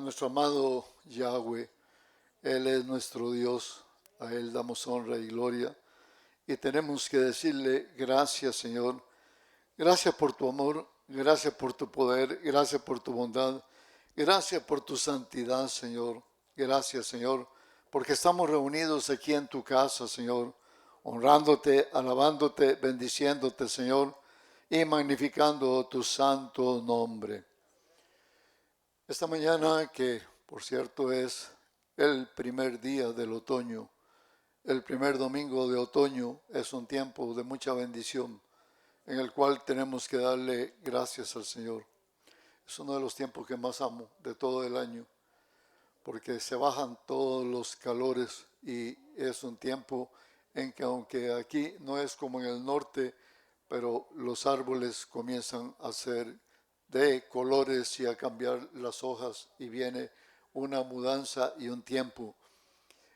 nuestro amado Yahweh. Él es nuestro Dios, a Él damos honra y gloria. Y tenemos que decirle gracias, Señor. Gracias por tu amor, gracias por tu poder, gracias por tu bondad, gracias por tu santidad, Señor. Gracias, Señor, porque estamos reunidos aquí en tu casa, Señor, honrándote, alabándote, bendiciéndote, Señor, y magnificando tu santo nombre. Esta mañana, que por cierto es el primer día del otoño, el primer domingo de otoño, es un tiempo de mucha bendición en el cual tenemos que darle gracias al Señor. Es uno de los tiempos que más amo de todo el año, porque se bajan todos los calores y es un tiempo en que, aunque aquí no es como en el norte, pero los árboles comienzan a ser de colores y a cambiar las hojas y viene una mudanza y un tiempo.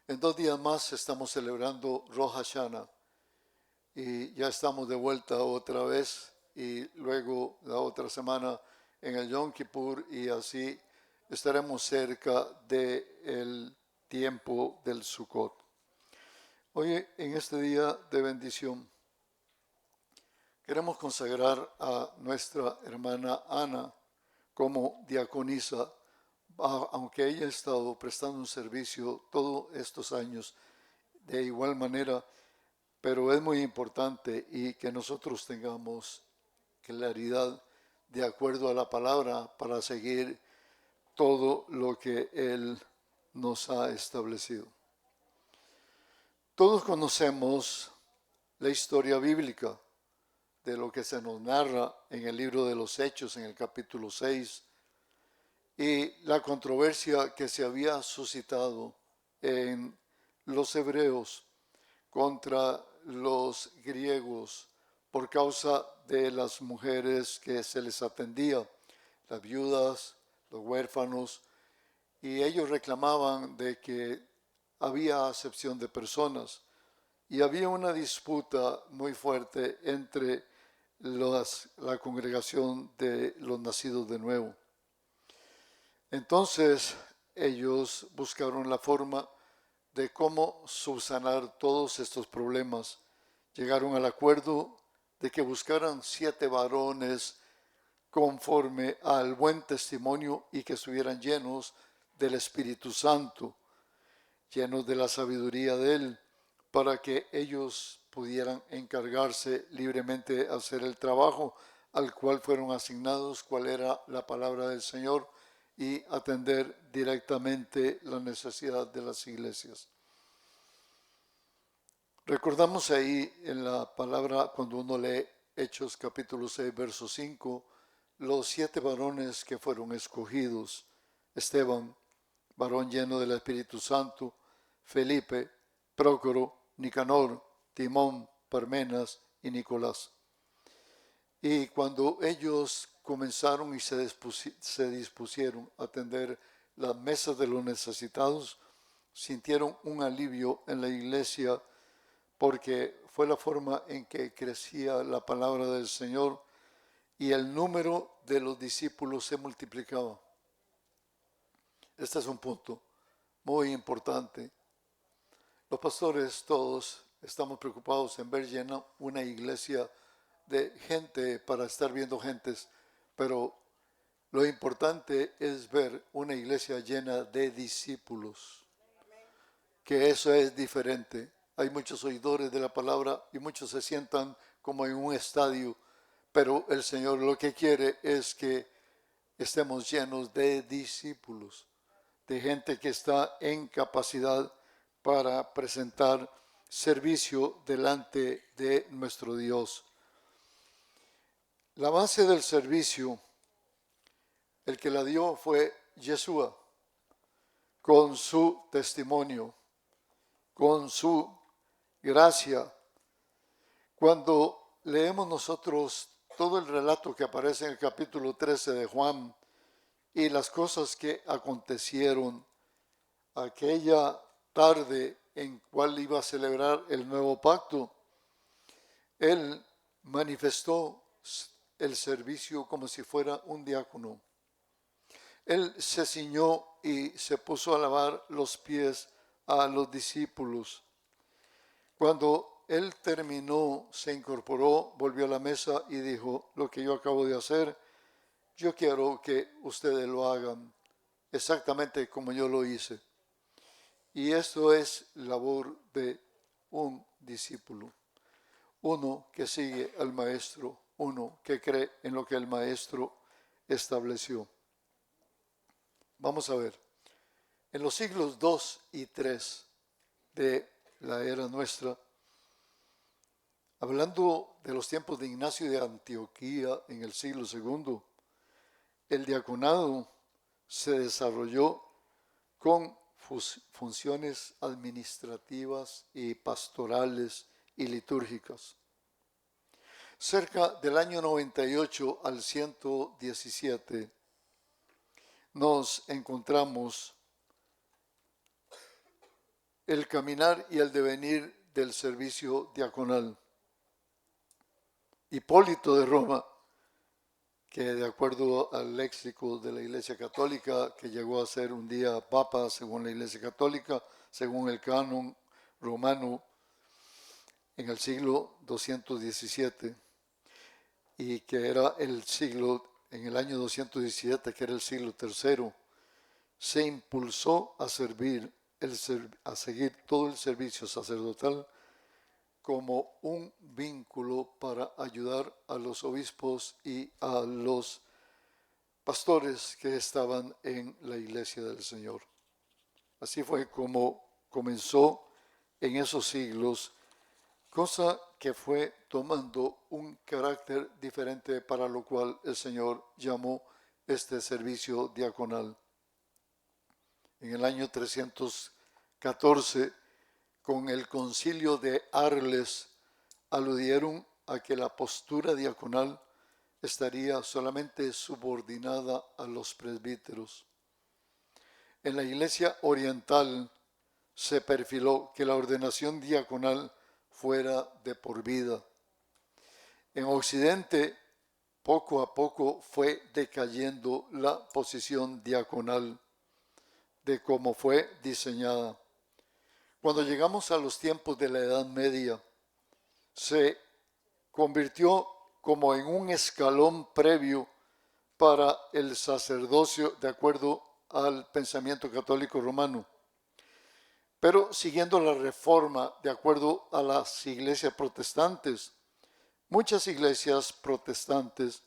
En 2 días más estamos celebrando Rosh Hashanah y ya estamos de vuelta otra vez y luego la otra semana en el Yom Kippur y así estaremos cerca del tiempo del Sukkot. Hoy en este día de bendición queremos consagrar a nuestra hermana Ana como diaconisa, aunque ella ha estado prestando un servicio todos estos años de igual manera, pero es muy importante y que nosotros tengamos claridad de acuerdo a la palabra para seguir todo lo que Él nos ha establecido. Todos conocemos la historia bíblica de lo que se nos narra en el libro de los Hechos, en el capítulo 6, y la controversia que se había suscitado en los hebreos contra los griegos por causa de las mujeres que se les atendía, las viudas, los huérfanos, y ellos reclamaban de que había acepción de personas y había una disputa muy fuerte entre la congregación de los nacidos de nuevo. Entonces ellos buscaron la forma de cómo subsanar todos estos problemas. Llegaron al acuerdo de que buscaran 7 varones conforme al buen testimonio y que estuvieran llenos del Espíritu Santo, llenos de la sabiduría de Él, para que ellos pudieran encargarse libremente de hacer el trabajo al cual fueron asignados, cuál era la palabra del Señor, y atender directamente la necesidad de las iglesias. Recordamos ahí en la palabra, cuando uno lee Hechos capítulo 6, verso 5, los 7 varones que fueron escogidos: Esteban, varón lleno del Espíritu Santo; Felipe, Prócoro, Nicanor, Timón, Parmenas y Nicolás. Y cuando ellos comenzaron y se dispusieron a atender las mesas de los necesitados, sintieron un alivio en la iglesia, porque fue la forma en que crecía la palabra del Señor y el número de los discípulos se multiplicaba. Este es un punto muy importante. Los pastores todos estamos preocupados en ver llena una iglesia de gente para estar viendo gentes, pero lo importante es ver una iglesia llena de discípulos, que eso es diferente. Hay muchos oidores de la palabra y muchos se sientan como en un estadio, pero el Señor lo que quiere es que estemos llenos de discípulos, de gente que está en capacidad para presentar servicio delante de nuestro Dios. La base del servicio, el que la dio fue Yeshua, con su testimonio, con su gracia. Cuando leemos nosotros todo el relato que aparece en el capítulo 13 de Juan y las cosas que acontecieron aquella tarde en cual iba a celebrar el nuevo pacto, él manifestó el servicio como si fuera un diácono. Él se ciñó y se puso a lavar los pies a los discípulos. Cuando él terminó, se incorporó, volvió a la mesa y dijo: lo que yo acabo de hacer, yo quiero que ustedes lo hagan exactamente como yo lo hice. Y esto es labor de un discípulo, uno que sigue al maestro, uno que cree en lo que el maestro estableció. Vamos a ver, en los siglos 2 y 3 de la era nuestra, hablando de los tiempos de Ignacio de Antioquía en el siglo II, el diaconado se desarrolló con funciones administrativas y pastorales y litúrgicas. Cerca del año 98 al 117 nos encontramos el caminar y el devenir del servicio diaconal. Hipólito de Roma, que de acuerdo al léxico de la Iglesia Católica, que llegó a ser un día papa según la Iglesia Católica, según el canon romano, en el siglo 217, y que era en el año 217, que era el siglo III, se impulsó a seguir todo el servicio sacerdotal como un vínculo para ayudar a los obispos y a los pastores que estaban en la iglesia del Señor. Así fue como comenzó en esos siglos, cosa que fue tomando un carácter diferente, para lo cual el Señor llamó este servicio diaconal. En el año 314, con el concilio de Arles, aludieron a que la postura diaconal estaría solamente subordinada a los presbíteros. En la Iglesia oriental se perfiló que la ordenación diaconal fuera de por vida. En Occidente, poco a poco fue decayendo la posición diaconal de cómo fue diseñada. Cuando llegamos a los tiempos de la Edad Media, se convirtió como en un escalón previo para el sacerdocio de acuerdo al pensamiento católico romano. Pero siguiendo la reforma de acuerdo a las iglesias protestantes, muchas iglesias protestantes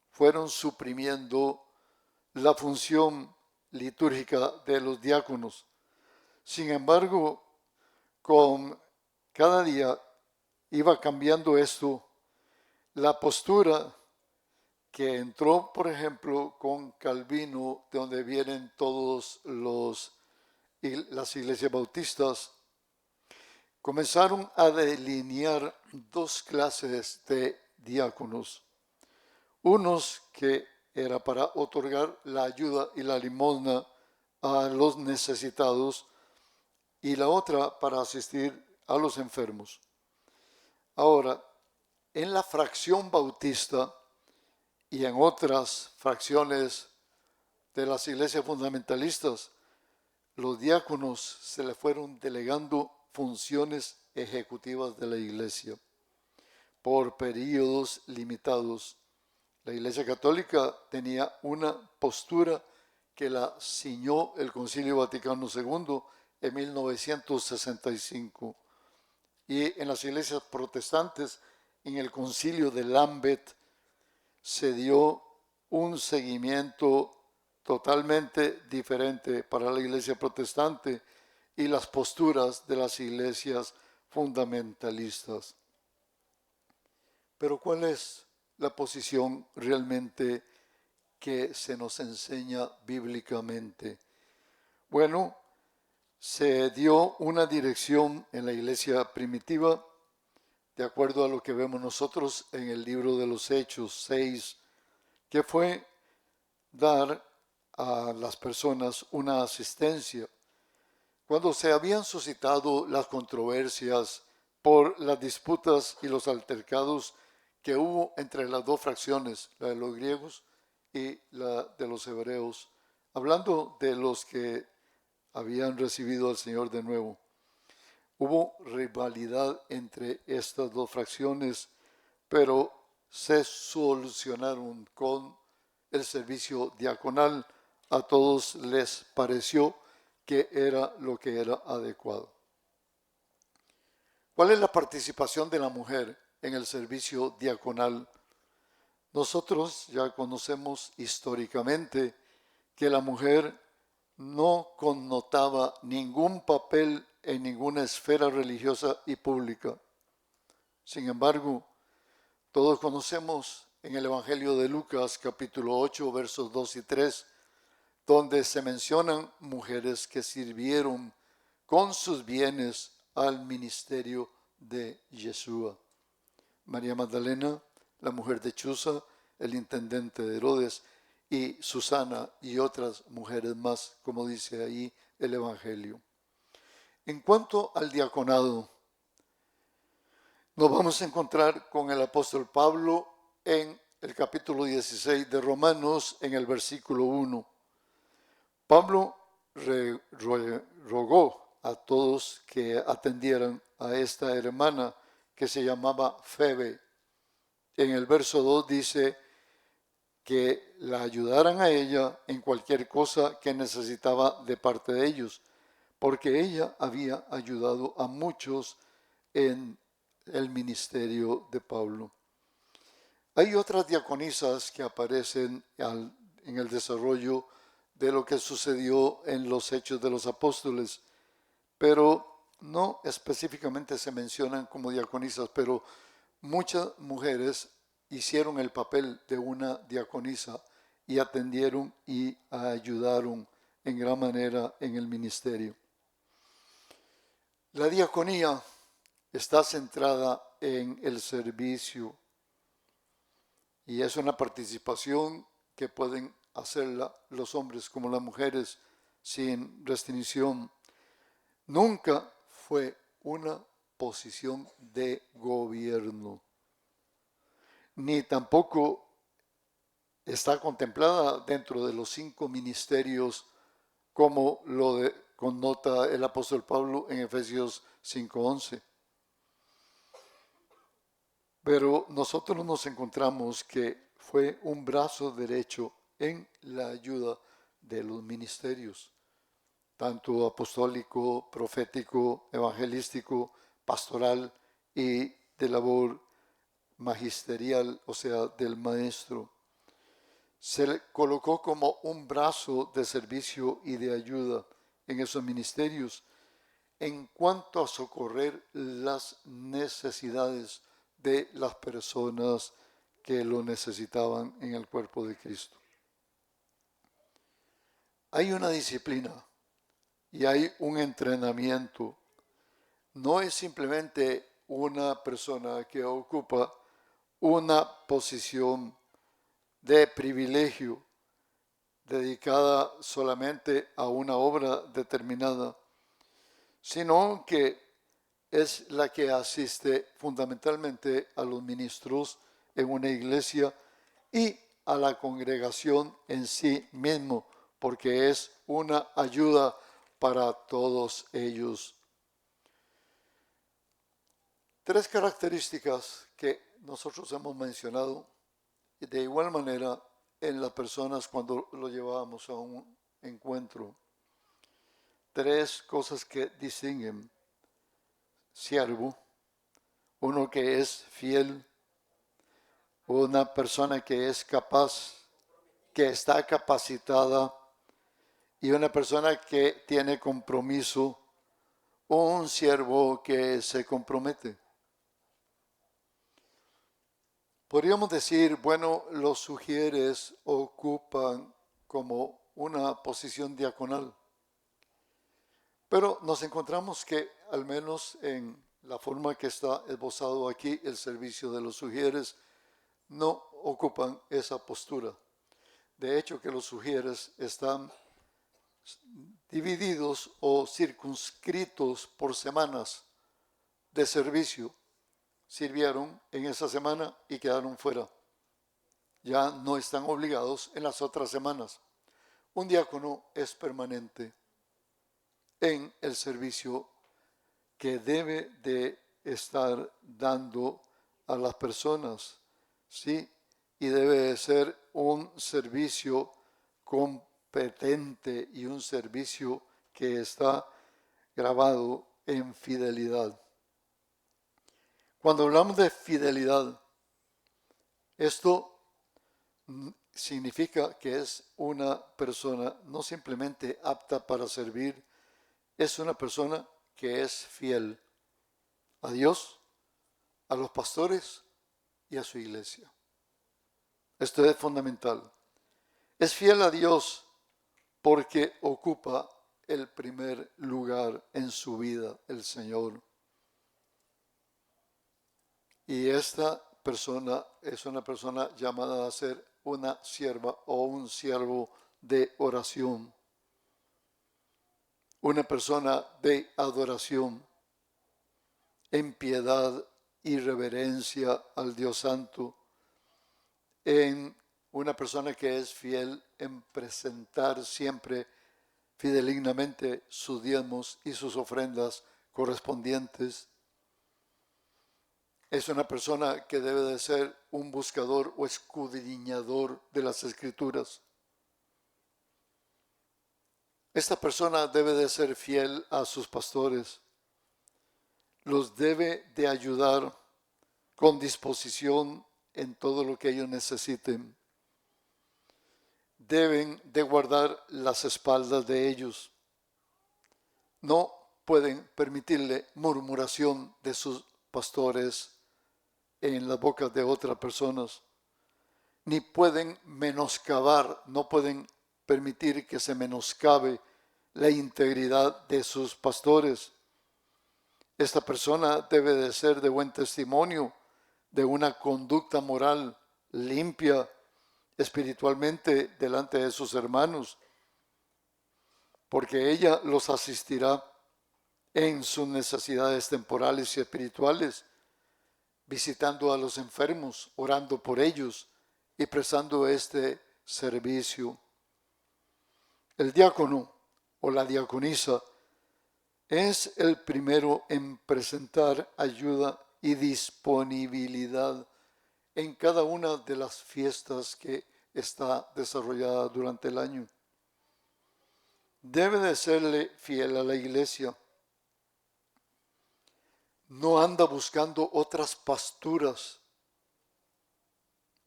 fueron suprimiendo la función litúrgica de los diáconos. Sin embargo, con cada día iba cambiando esto. La postura que entró, por ejemplo, con Calvino, de donde vienen todas las iglesias bautistas, comenzaron a delinear dos clases de diáconos. Unos que era para otorgar la ayuda y la limosna a los necesitados, y la otra para asistir a los enfermos. Ahora, en la fracción bautista y en otras fracciones de las iglesias fundamentalistas, los diáconos se le fueron delegando funciones ejecutivas de la iglesia por periodos limitados. La Iglesia Católica tenía una postura que la ciñó el Concilio Vaticano II en 1965. Y en las iglesias protestantes, en el Concilio de Lambeth, se dio un seguimiento totalmente diferente para la iglesia protestante y las posturas de las iglesias fundamentalistas. Pero ¿cuál es la posición realmente que se nos enseña bíblicamente? Bueno, se dio una dirección en la iglesia primitiva, de acuerdo a lo que vemos nosotros en el libro de los Hechos 6, que fue dar a las personas una asistencia. Cuando se habían suscitado las controversias por las disputas y los altercados que hubo entre las dos fracciones, la de los griegos y la de los hebreos, hablando de los que habían recibido al Señor de nuevo, hubo rivalidad entre estas dos fracciones, pero se solucionaron con el servicio diaconal. A todos les pareció que era lo que era adecuado. ¿Cuál es la participación de la mujer en el servicio diaconal? Nosotros ya conocemos históricamente que la mujer no connotaba ningún papel en ninguna esfera religiosa y pública. Sin embargo, todos conocemos en el Evangelio de Lucas, capítulo 8, versos 2 y 3, donde se mencionan mujeres que sirvieron con sus bienes al ministerio de Yeshua. María Magdalena, la mujer de Chuza, el intendente de Herodes, y Susana y otras mujeres más, como dice ahí el Evangelio. En cuanto al diaconado, nos vamos a encontrar con el apóstol Pablo en el capítulo 16 de Romanos, en el versículo 1. Pablo rogó a todos que atendieran a esta hermana que se llamaba Febe. En el verso 2 dice que la ayudaran a ella en cualquier cosa que necesitaba de parte de ellos, porque ella había ayudado a muchos en el ministerio de Pablo. Hay otras diaconisas que aparecen en el desarrollo de lo que sucedió en los Hechos de los Apóstoles, pero no específicamente se mencionan como diaconisas, pero muchas mujeres hicieron el papel de una diaconisa y atendieron y ayudaron en gran manera en el ministerio. La diaconía está centrada en el servicio y es una participación que pueden hacerla los hombres como las mujeres sin restricción. Nunca fue una posición de gobierno, ni tampoco está contemplada dentro de los 5 ministerios como lo connota el apóstol Pablo en Efesios 5:11. Pero nosotros nos encontramos que fue un brazo derecho en la ayuda de los ministerios, tanto apostólico, profético, evangelístico, pastoral y de labor magisterial, o sea, del maestro. Se le colocó como un brazo de servicio y de ayuda en esos ministerios en cuanto a socorrer las necesidades de las personas que lo necesitaban en el cuerpo de Cristo. Hay una disciplina y hay un entrenamiento. No es simplemente una persona que ocupa una posición de privilegio dedicada solamente a una obra determinada, sino que es la que asiste fundamentalmente a los ministros en una iglesia y a la congregación en sí mismo, porque es una ayuda para todos ellos. 3 características que nosotros hemos mencionado de igual manera en las personas cuando lo llevábamos a un encuentro. 3 cosas que distinguen: siervo, uno que es fiel, una persona que es capaz, que está capacitada, y una persona que tiene compromiso, un siervo que se compromete. Podríamos decir, bueno, los sugieres ocupan como una posición diaconal, pero nos encontramos que al menos en la forma que está esbozado aquí, el servicio de los sugieres no ocupan esa postura. De hecho, que los sugieres están divididos o circunscritos por semanas de servicio. Sirvieron en esa semana y quedaron fuera. Ya no están obligados en las otras semanas. Un diácono es permanente en el servicio que debe de estar dando a las personas, ¿sí? Y debe de ser un servicio competente y un servicio que está grabado en fidelidad. Cuando hablamos de fidelidad, esto significa que es una persona no simplemente apta para servir, es una persona que es fiel a Dios, a los pastores y a su iglesia. Esto es fundamental. Es fiel a Dios porque ocupa el primer lugar en su vida, el Señor. Y esta persona es una persona llamada a ser una sierva o un siervo de oración. Una persona de adoración en piedad y reverencia al Dios Santo, en una persona que es fiel en presentar siempre fidedignamente sus diezmos y sus ofrendas correspondientes. Es una persona que debe de ser un buscador o escudriñador de las Escrituras. Esta persona debe de ser fiel a sus pastores. Los debe de ayudar con disposición en todo lo que ellos necesiten. Deben de guardar las espaldas de ellos. No pueden permitirle murmuración de sus pastores en las bocas de otras personas, ni pueden menoscabar, no pueden permitir que se menoscabe la integridad de sus pastores. Esta persona debe de ser de buen testimonio, de una conducta moral limpia espiritualmente delante de sus hermanos, porque ella los asistirá en sus necesidades temporales y espirituales, visitando a los enfermos, orando por ellos y prestando este servicio. El diácono o la diaconisa es el primero en presentar ayuda y disponibilidad en cada una de las fiestas que está desarrollada durante el año. Debe de serle fiel a la iglesia. No anda buscando otras pasturas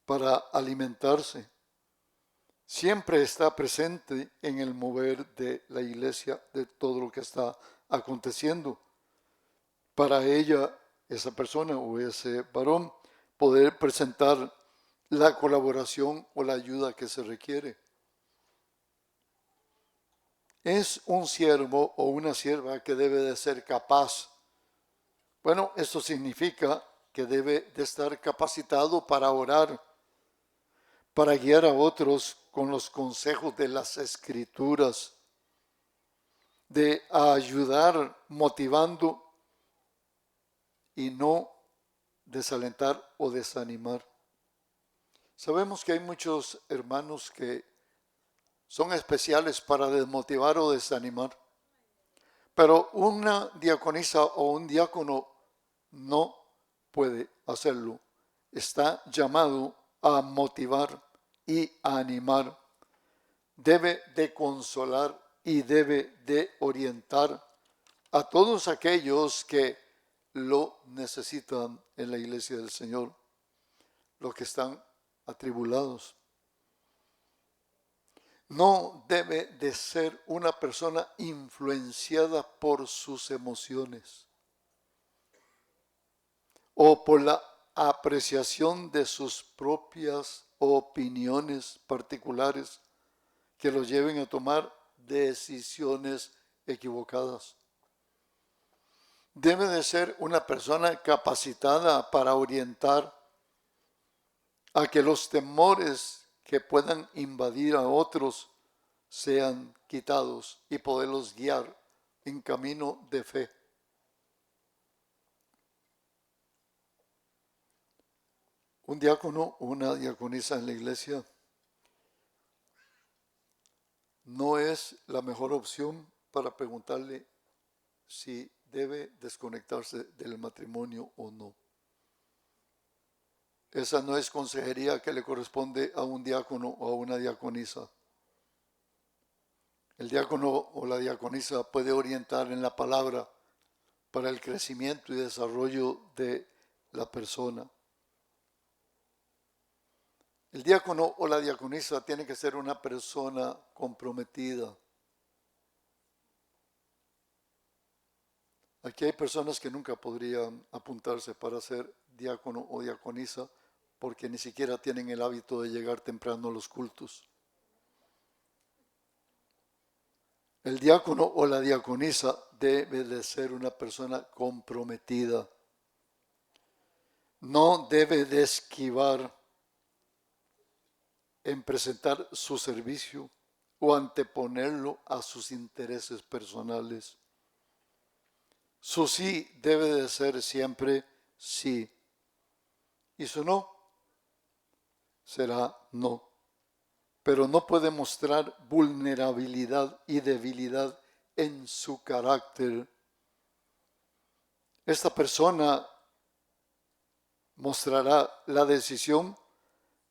para alimentarse. Siempre está presente en el mover de la iglesia, de todo lo que está aconteciendo. Para ella, esa persona o ese varón, poder presentar la colaboración o la ayuda que se requiere. Es un siervo o una sierva que debe de ser capaz. Bueno, esto significa que debe de estar capacitado para orar, para guiar a otros con los consejos de las Escrituras, de ayudar motivando y no desalentar o desanimar. Sabemos que hay muchos hermanos que son especiales para desmotivar o desanimar, pero una diaconisa o un diácono no puede hacerlo. Está llamado a motivar y a animar. Debe de consolar y debe de orientar a todos aquellos que lo necesitan en la iglesia del Señor, los que están atribulados. No debe de ser una persona influenciada por sus emociones o por la apreciación de sus propias opiniones particulares que los lleven a tomar decisiones equivocadas. Debe de ser una persona capacitada para orientar a que los temores que puedan invadir a otros sean quitados y poderlos guiar en camino de fe. Un diácono o una diaconisa en la iglesia no es la mejor opción para preguntarle si debe desconectarse del matrimonio o no. Esa no es consejería que le corresponde a un diácono o a una diaconisa. El diácono o la diaconisa puede orientar en la palabra para el crecimiento y desarrollo de la persona. El diácono o la diaconisa tiene que ser una persona comprometida. Aquí hay personas que nunca podrían apuntarse para ser diácono o diaconisa porque ni siquiera tienen el hábito de llegar temprano a los cultos. El diácono o la diaconisa debe de ser una persona comprometida. No debe de esquivar en presentar su servicio o anteponerlo a sus intereses personales. Su sí debe de ser siempre sí y su no será no. Pero no puede mostrar vulnerabilidad y debilidad en su carácter. Esta persona mostrará la decisión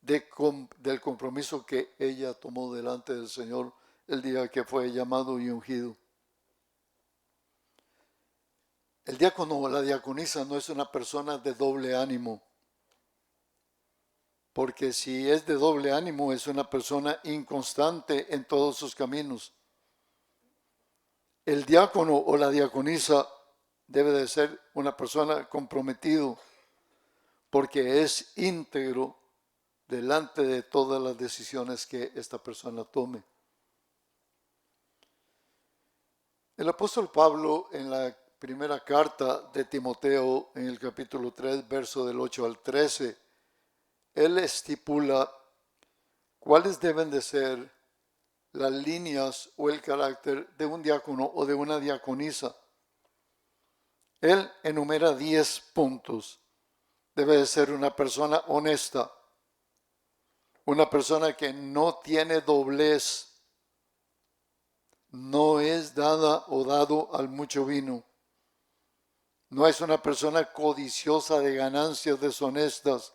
del compromiso que ella tomó delante del Señor el día que fue llamado y ungido. El diácono o la diaconisa no es una persona de doble ánimo, porque si es de doble ánimo es una persona inconstante en todos sus caminos. El diácono o la diaconisa debe de ser una persona comprometido, porque es íntegro delante de todas las decisiones que esta persona tome. El apóstol Pablo en la primera carta de Timoteo, en el capítulo 3, verso del 8 al 13, él estipula cuáles deben de ser las líneas o el carácter de un diácono o de una diaconisa. Él enumera 10 puntos. Debe de ser una persona honesta, una persona que no tiene doblez, no es dada o dado al mucho vino, no es una persona codiciosa de ganancias deshonestas,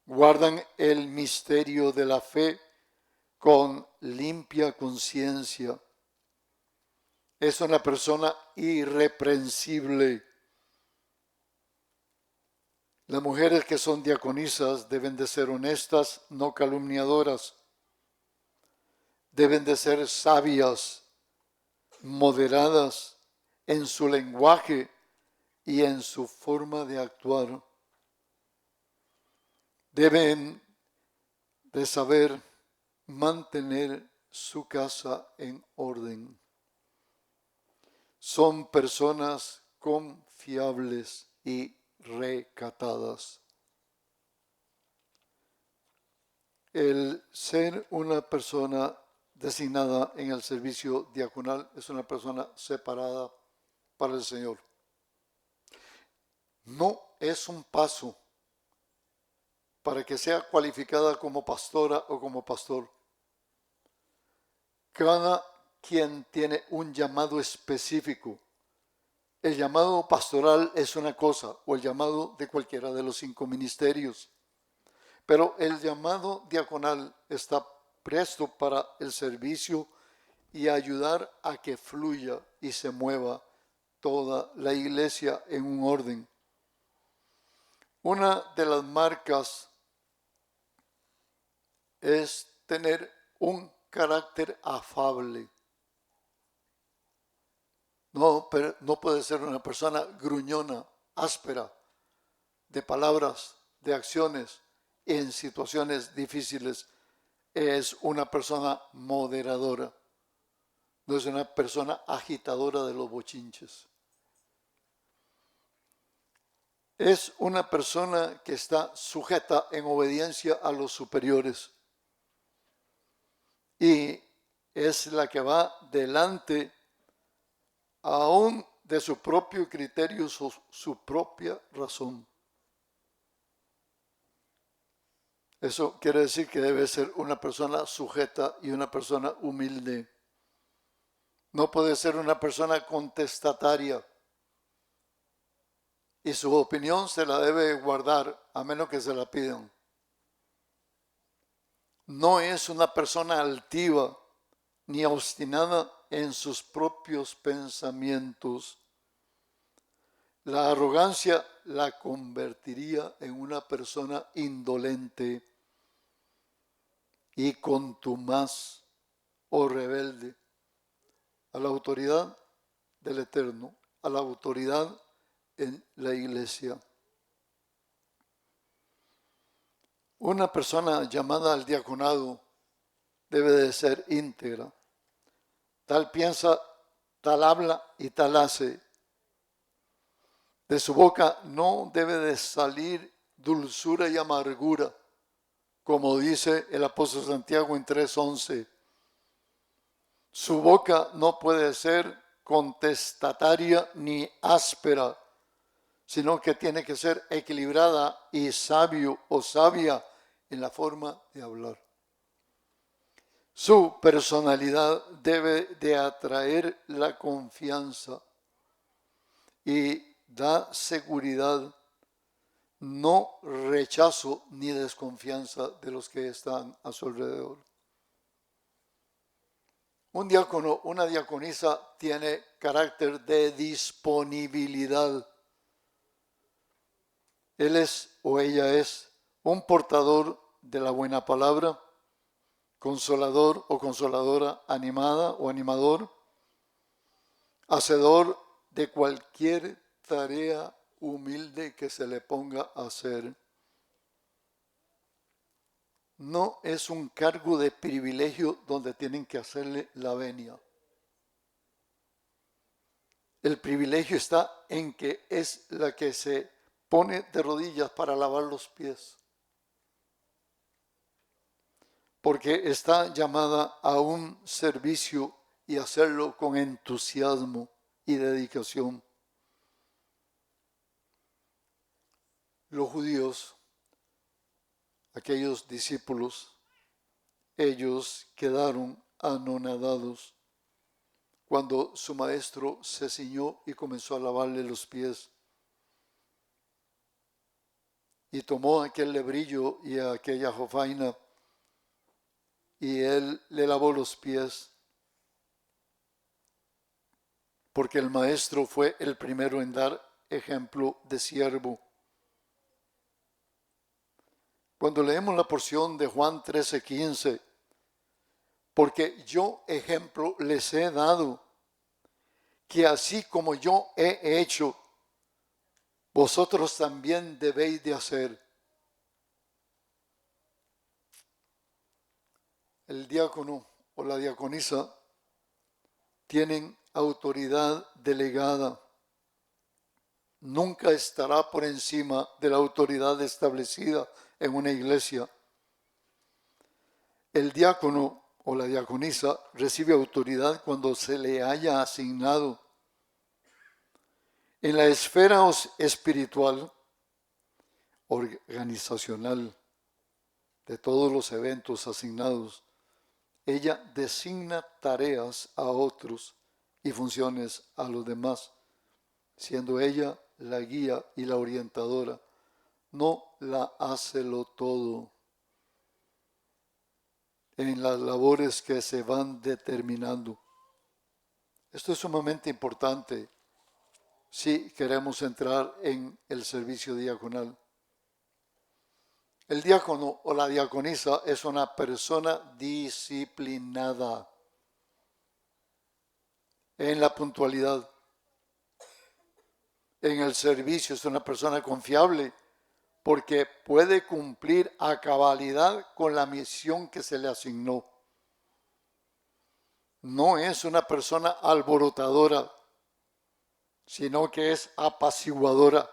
guardan el misterio de la fe con limpia conciencia. Es una persona irreprensible. Las mujeres que son diaconisas deben de ser honestas, no calumniadoras. Deben de ser sabias, moderadas en su lenguaje y en su forma de actuar. Deben de saber mantener su casa en orden. Son personas confiables y recatadas. El ser una persona designada en el servicio diaconal es una persona separada para el Señor. No es un paso para que sea cualificada como pastora o como pastor. Cada quien tiene un llamado específico. El llamado pastoral es una cosa, o el llamado de cualquiera de los 5 ministerios. Pero el llamado diaconal está presto para el servicio y ayudar a que fluya y se mueva toda la iglesia en un orden. Una de las marcas es tener un carácter afable. No puede ser una persona gruñona, áspera, de palabras, de acciones, en situaciones difíciles. Es una persona moderadora. No es una persona agitadora de los bochinches. Es una persona que está sujeta en obediencia a los superiores. Y es la que va delante aún de su propio criterio, su propia razón. Eso quiere decir que debe ser una persona sujeta y una persona humilde. No puede ser una persona contestataria. Y su opinión se la debe guardar a menos que se la pidan. No es una persona altiva ni obstinada en sus propios pensamientos. La arrogancia la convertiría en una persona indolente y contumaz o rebelde a la autoridad del Eterno, a la autoridad en la iglesia. Una persona llamada al diaconado debe de ser íntegra. Tal piensa, tal habla y tal hace. De su boca no debe de salir dulzura y amargura, como dice el apóstol Santiago en 3:11. Su boca no puede ser contestataria ni áspera, sino que tiene que ser equilibrada y sabio o sabia en la forma de hablar. Su personalidad debe de atraer la confianza y da seguridad, no rechazo ni desconfianza de los que están a su alrededor. Un diácono, una diaconisa tiene carácter de disponibilidad. Él es o ella es un portador de la buena palabra, consolador o consoladora, animada o animador, hacedor de cualquier tarea humilde que se le ponga a hacer. No es un cargo de privilegio donde tienen que hacerle la venia. El privilegio está en que es la que se pone de rodillas para lavar los pies, porque está llamada a un servicio y hacerlo con entusiasmo y dedicación. Los judíos, aquellos discípulos, ellos quedaron anonadados cuando su maestro se ciñó y comenzó a lavarle los pies. Y tomó aquel lebrillo y aquella jofaina y él le lavó los pies, porque el maestro fue el primero en dar ejemplo de siervo. Cuando leemos la porción de Juan 13:15, porque yo ejemplo les he dado, que así como yo he hecho, vosotros también debéis de hacer. El diácono o la diaconisa tienen autoridad delegada. Nunca estará por encima de la autoridad establecida en una iglesia. El diácono o la diaconisa recibe autoridad cuando se le haya asignado. En la esfera espiritual, organizacional, de todos los eventos asignados, ella designa tareas a otros y funciones a los demás, siendo ella la guía y la orientadora. No la hácelo todo en las labores que se van determinando. Esto es sumamente importante si queremos entrar en el servicio diaconal. El diácono o la diaconisa es una persona disciplinada en la puntualidad, en el servicio, es una persona confiable porque puede cumplir a cabalidad con la misión que se le asignó. No es una persona alborotadora, sino que es apaciguadora.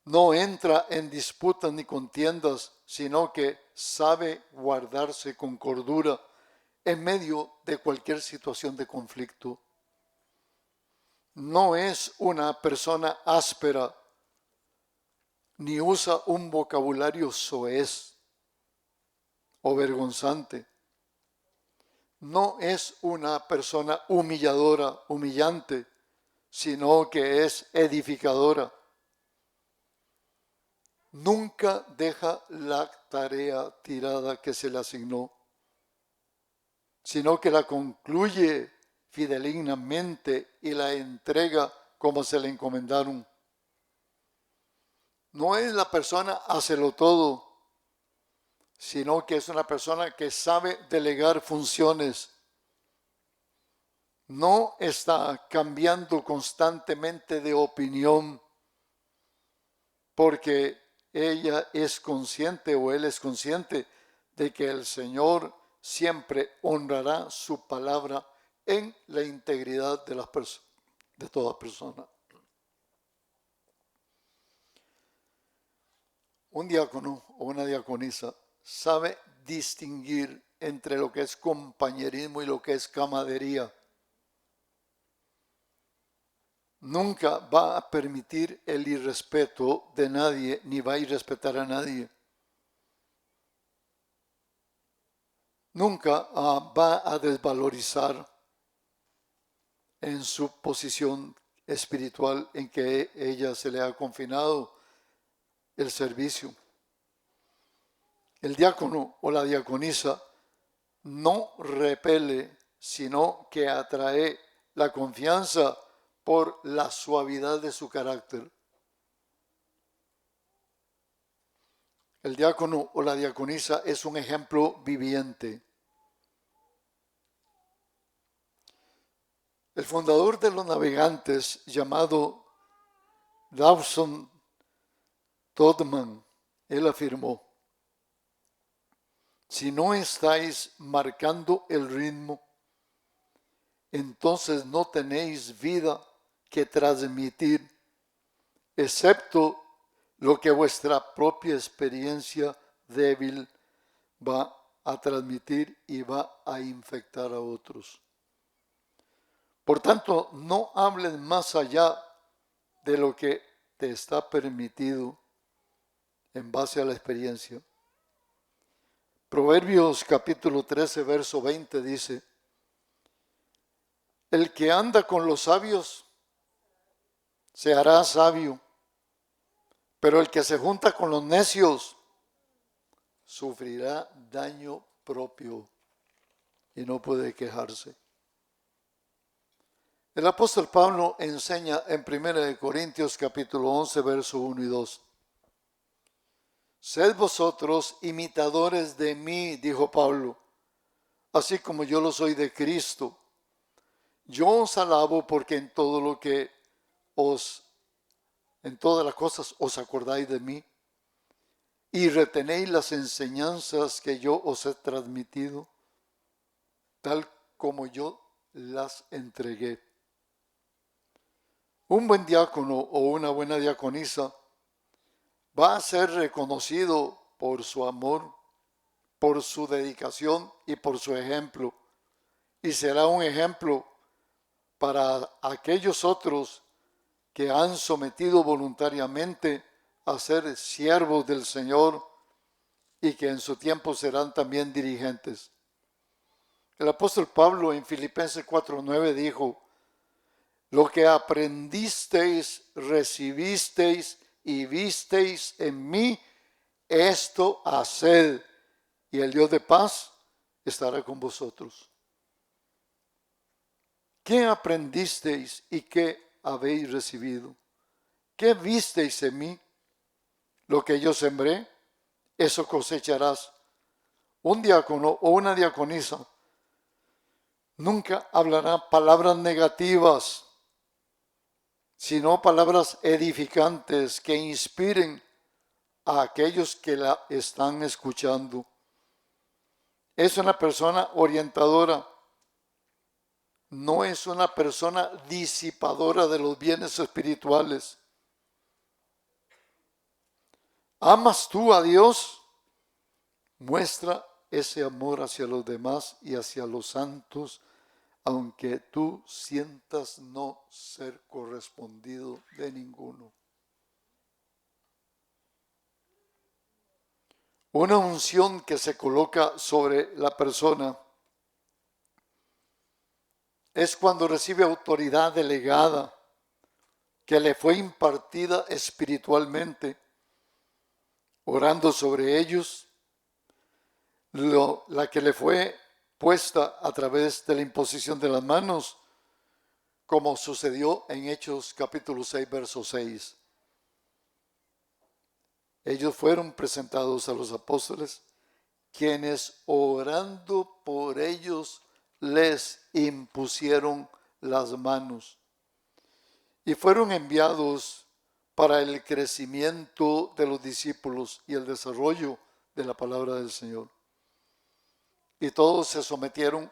No entra en disputas ni contiendas, sino que sabe guardarse con cordura en medio de cualquier situación de conflicto. No es una persona áspera, ni usa un vocabulario soez o vergonzante. No es una persona humilladora, humillante, sino que es edificadora. Nunca deja la tarea tirada que se le asignó, sino que la concluye fidedignamente y la entrega como se le encomendaron. No es la persona hácelo todo, sino que es una persona que sabe delegar funciones. No está cambiando constantemente de opinión porque ella es consciente o él es consciente de que el Señor siempre honrará su palabra en la integridad de de toda persona. Un diácono o una diaconisa sabe distinguir entre lo que es compañerismo y lo que es camaradería. Nunca va a permitir el irrespeto de nadie, ni va a irrespetar a nadie. Nunca va a desvalorizar en su posición espiritual en que ella se le ha confinado el servicio. El diácono o la diaconisa no repele, sino que atrae la confianza por la suavidad de su carácter. El diácono o la diaconisa es un ejemplo viviente. El fundador de los navegantes, llamado Dawson Todman, él afirmó: si no estáis marcando el ritmo, entonces no tenéis vida que transmitir, excepto lo que vuestra propia experiencia débil va a transmitir y va a infectar a otros. Por tanto, no hables más allá de lo que te está permitido en base a la experiencia. Proverbios capítulo 13, verso 20 dice: el que anda con los sabios se hará sabio, pero el que se junta con los necios sufrirá daño propio y no puede quejarse. El apóstol Pablo enseña en 1 Corintios capítulo 11, verso 1 y 2. Sed vosotros imitadores de mí, dijo Pablo, así como yo lo soy de Cristo. Yo os alabo porque en todas las cosas os acordáis de mí y retenéis las enseñanzas que yo os he transmitido, tal como yo las entregué. Un buen diácono o una buena diaconisa va a ser reconocido por su amor, por su dedicación y por su ejemplo. Y será un ejemplo para aquellos otros que han sometido voluntariamente a ser siervos del Señor y que en su tiempo serán también dirigentes. El apóstol Pablo en Filipenses 4:9 dijo: lo que aprendisteis, recibisteis y visteis en mí, esto haced, y el Dios de paz estará con vosotros. ¿Qué aprendisteis y qué habéis recibido? ¿Qué visteis en mí? Lo que yo sembré, eso cosecharás. Un diácono o una diaconisa nunca hablará palabras negativas, sino palabras edificantes que inspiren a aquellos que la están escuchando. Es una persona orientadora, no es una persona disipadora de los bienes espirituales. ¿Amas tú a Dios? Muestra ese amor hacia los demás y hacia los santos, aunque tú sientas no ser correspondido de ninguno. Una unción que se coloca sobre la persona es cuando recibe autoridad delegada que le fue impartida espiritualmente, orando sobre ellos, la que le fue puesta a través de la imposición de las manos, como sucedió en Hechos capítulo 6, verso 6. Ellos fueron presentados a los apóstoles, quienes orando por ellos les impusieron las manos y fueron enviados para el crecimiento de los discípulos y el desarrollo de la palabra del Señor. Y todos se sometieron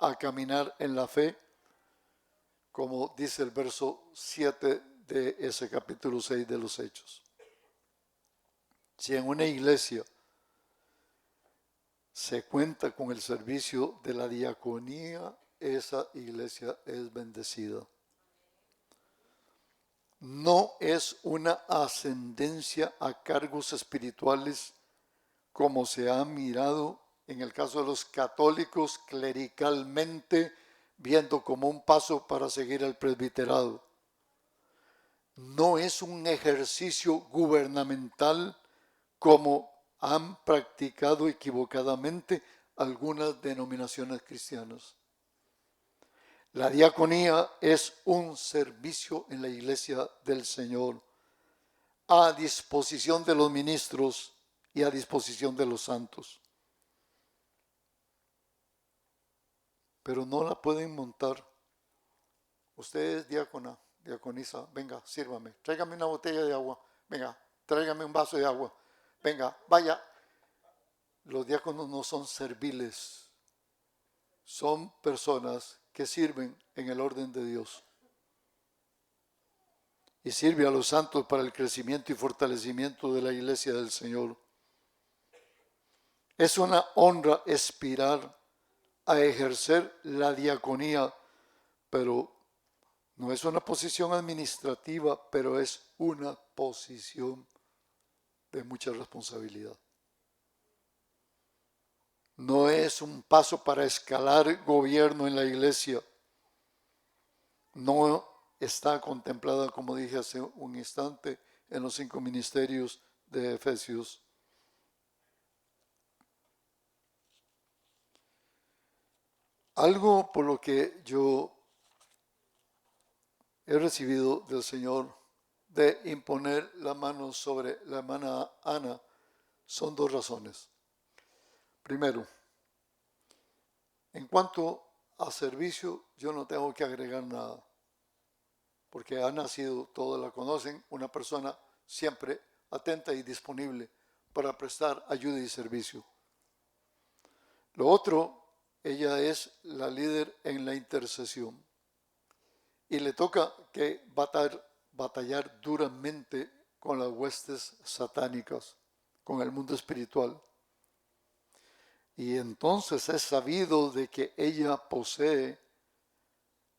a caminar en la fe, como dice el verso 7 de ese capítulo 6 de los Hechos. Si en una iglesia se cuenta con el servicio de la diaconía, esa iglesia es bendecida. No es una ascendencia a cargos espirituales como se ha mirado en el caso de los católicos clericalmente, viendo como un paso para seguir al presbiterado. No es un ejercicio gubernamental como han practicado equivocadamente algunas denominaciones cristianas. La diaconía es un servicio en la iglesia del Señor, a disposición de los ministros y a disposición de los santos. Pero no la pueden montar. Usted es diácona, diaconisa, venga, sírvame, tráigame una botella de agua, venga, tráigame un vaso de agua, venga, vaya. Los diáconos no son serviles, son personas que sirven en el orden de Dios. Y sirve a los santos para el crecimiento y fortalecimiento de la iglesia del Señor. Es una honra aspirar a ejercer la diaconía, pero no es una posición administrativa, pero es una posición de mucha responsabilidad. No es un paso para escalar gobierno en la iglesia. No está contemplada, como dije hace un instante, en los 5 ministerios de Efesios. Algo por lo que yo he recibido del Señor de imponer la mano sobre la hermana Ana son 2 razones. Primero, en cuanto a servicio, yo no tengo que agregar nada, porque Ana ha sido, todos la conocen, una persona siempre atenta y disponible para prestar ayuda y servicio. Lo otro, ella es la líder en la intercesión y le toca que batallar duramente con las huestes satánicas, con el mundo espiritual. Y entonces es sabido de que ella posee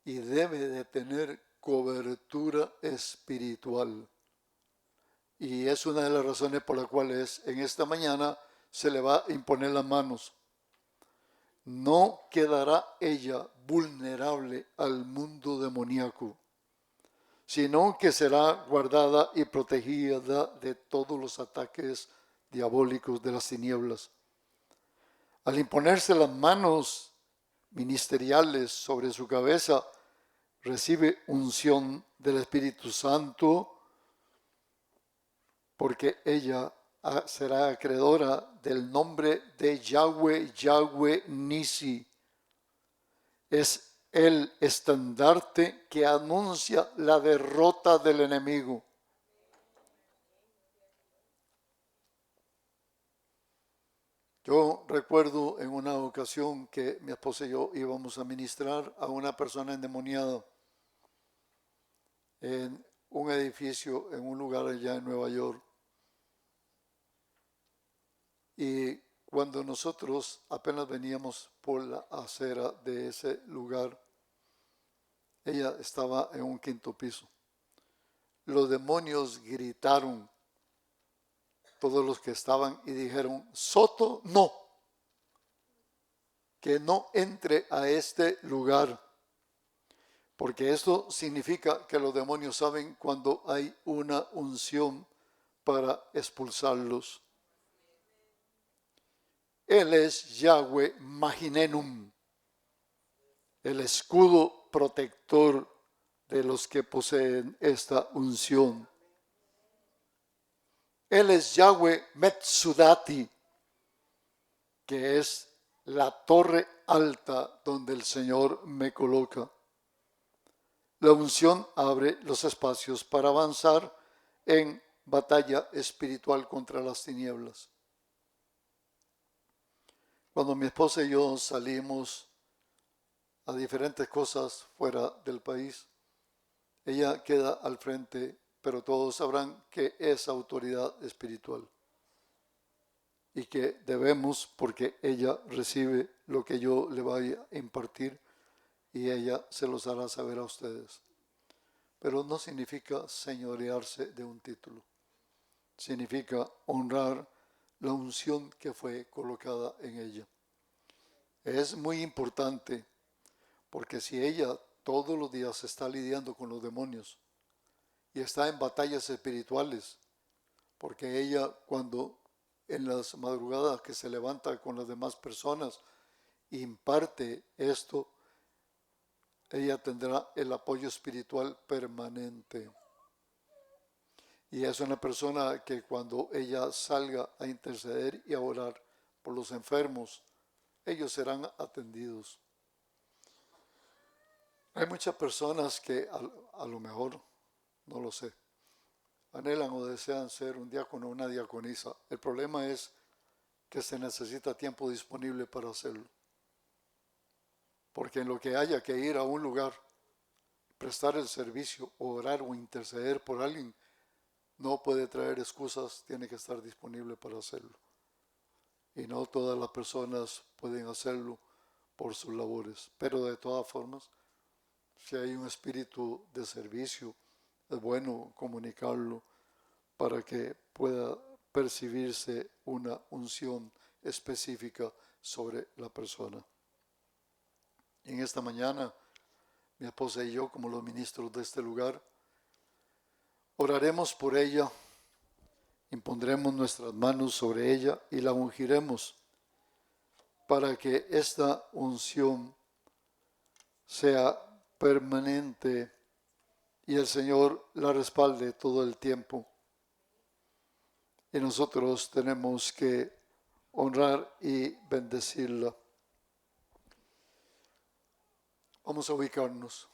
y debe de tener cobertura espiritual. Y es una de las razones por las cuales en esta mañana se le va a imponer las manos. No quedará ella vulnerable al mundo demoníaco, sino que será guardada y protegida de todos los ataques diabólicos de las tinieblas. Al imponerse las manos ministeriales sobre su cabeza, recibe unción del Espíritu Santo, porque ella será acreedora del nombre de Yahweh, Yahweh Nisi. Es el estandarte que anuncia la derrota del enemigo. Yo recuerdo en una ocasión que mi esposa y yo íbamos a ministrar a una persona endemoniada en un edificio, en un lugar allá en Nueva York. Y cuando nosotros apenas veníamos por la acera de ese lugar, ella estaba en un 5º piso. Los demonios gritaron todos los que estaban y dijeron, Soto, no, que no entre a este lugar, porque esto significa que los demonios saben cuando hay una unción para expulsarlos. Él es Yahweh Maginenum, el escudo protector de los que poseen esta unción. Él es Yahweh Metsudati, que es la torre alta donde el Señor me coloca. La unción abre los espacios para avanzar en batalla espiritual contra las tinieblas. Cuando mi esposa y yo salimos a diferentes cosas fuera del país, ella queda al frente, pero todos sabrán que es autoridad espiritual y que debemos, porque ella recibe lo que yo le vaya a impartir y ella se los hará saber a ustedes. Pero no significa señorearse de un título, significa honrar la unción que fue colocada en ella. Es muy importante, porque si ella todos los días está lidiando con los demonios y está en batallas espirituales, porque ella cuando en las madrugadas que se levanta con las demás personas imparte esto, ella tendrá el apoyo espiritual permanente. Y es una persona que cuando ella salga a interceder y a orar por los enfermos, ellos serán atendidos. Hay muchas personas que a lo mejor, no lo sé, anhelan o desean ser un diácono o una diaconisa. El problema es que se necesita tiempo disponible para hacerlo. Porque en lo que haya que ir a un lugar, prestar el servicio, orar o interceder por alguien, no puede traer excusas, tiene que estar disponible para hacerlo. Y no todas las personas pueden hacerlo por sus labores. Pero de todas formas, si hay un espíritu de servicio, es bueno comunicarlo para que pueda percibirse una unción específica sobre la persona. En esta mañana, mi esposa y yo, como los ministros de este lugar, oraremos por ella, impondremos nuestras manos sobre ella y la ungiremos para que esta unción sea permanente y el Señor la respalde todo el tiempo. Y nosotros tenemos que honrar y bendecirla. Vamos a ubicarnos.